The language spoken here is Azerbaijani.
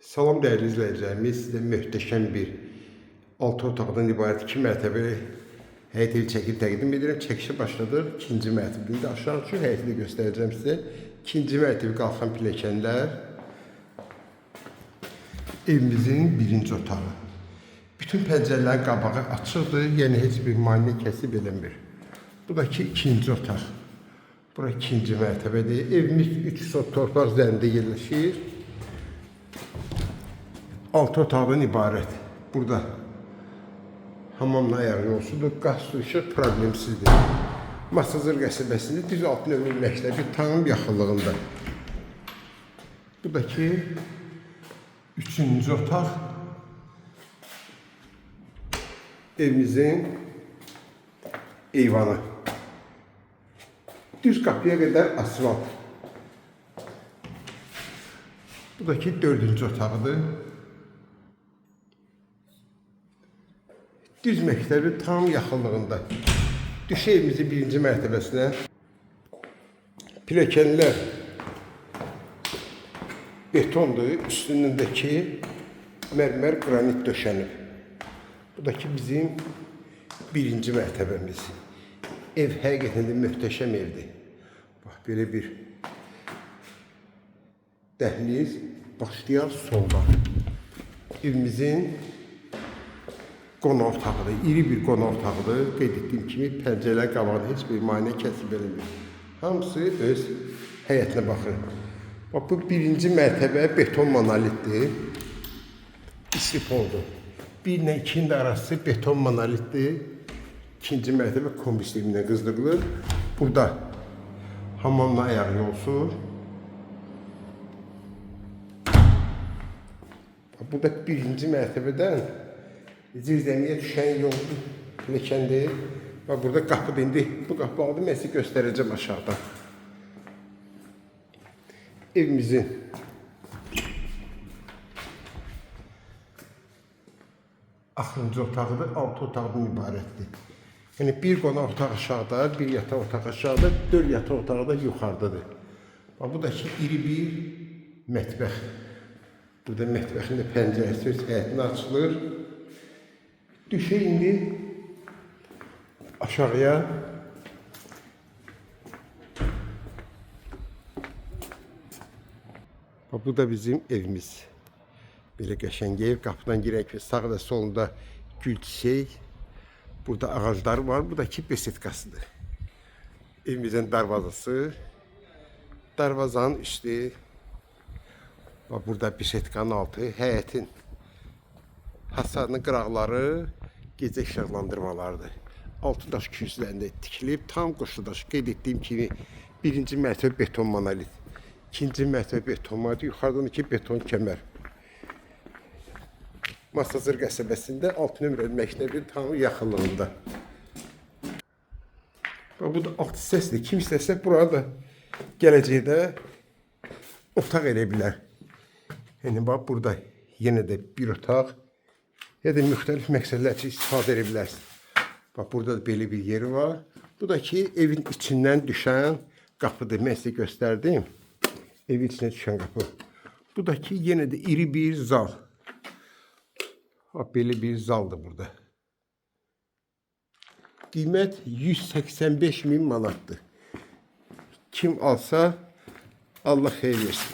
Salam değerli izləyicilərimiz, sizə möhtəşəm bir 6 otaqdan ibarət 2 mərtəbəli həyət evi çəkib təqdim edirəm. Çəkişə başladıq. 2-ci mərtəbədə indi aşağı düşür, həyəti də göstərəcəm sizə. 2-ci mərtəbə qalxan pilləkənlər. Evimizin 1-ci otağı. Bütün pəncərələrin qabağı açıqdır, yəni heç bir maneə kəsib eləmir. Bu da ki 2-ci otaq. Bura 2-ci mərtəbədir. Evimiz 3 sot torpaq üzərində yerləşir. 6 otaqdan ibarət. Burada hamamla ayaq yolsudur, qaz su işıq problemsizdir. Masazır qəsəbəsində düz 6 nömrəli məktəbi tam yaxınlığında. Bu da ki 3-cü otaq. Evimizin eyvanı. Düz qapıya qədər asfalt. Bu da ki 4-cü otaqdır. Düz məktəbi tam yaxınlığında. Düşə evimizin 1-ci mərtəbəsinə. Pilləkənlər betondur, üstündəki mərmər qranit döşənib. Bu da ki bizim 1-ci mərtəbəmiz. Ev həqiqətən də möhtəşəm evdir. Bax, belə bir dəhliz başlayar solda. Evimizin qonaq otağıdır, iri bir qonaq otağıdır. Qeyd etdiyim kimi pəncərələr qabağında heç bir maneə kəsib eləmir. Hamısı öz həyətinə baxır. Bax, bu 1-ci mərtəbə beton monolitdir. İstifoldur. 1 ilə 2-nin də arası beton monolitdir. 2-ci mərtəbə kombi sisteminə qızdırılır. Burada hamamla ayaq yolsu. Burada 1-ci mərtəbədən zirzəmiyə düşən yol pilləkəndir. Və burada qapıdır. İndi bu qapı aldım, mən sizə göstərəcəm aşağıdan. Evimizin axırıncı otağıdır, 6 otaqdan ibarətdir. Yəni bir qonaq otağı aşağıda, bir yataq otağı aşağıda, 4 yataq otağı da yuxarıdadır. Bu da ki iri bir mətbəx. Burada mətbəxin də pəncərəsi öz həyətinə açılır. Düşə indi aşağıya. Bu da bizim evimiz. Belə qəşəng ev. Qapıdan girək və sağ və solunda gül çiçək. Burada ağaclar var. Bu da ki besetkasıdır. Evimizin darvazası. Darvazanın üstü. Burada besetkanın altı. Həyətin hasadının qıraqları gecə işıqlandırmalardır. 6 daş kürsülərində tikilib, tam qoşudaş. Qeyd etdiyim kimi 1-ci mərtəbə beton monolit. 2-ci mərtəbə beton monolit. Yuxarıdan ki beton kəmər. Masazır qəsəbəsində 6 nömrəli məktəbin tam yaxınlığında. Bu da alt hissəsidir. Kim istəsə burada gələcəkdə otaq elə bilər. Yəni bax, burada yenə də bir otaq ya da müxtəlif məqsədlər üçün istifadə edə bilərsiniz. Bax, burada da belə bir yeri var. Bu da ki evin içindən düşən qapıdır. Mən sizə göstərdim. Evin içinə düşən qapı. Bu da ki yenə də iri bir zal. Bax, belə bir zaldır burada. Qiymət 185.000 manatdır. Kim alsa Allah xeyir versin.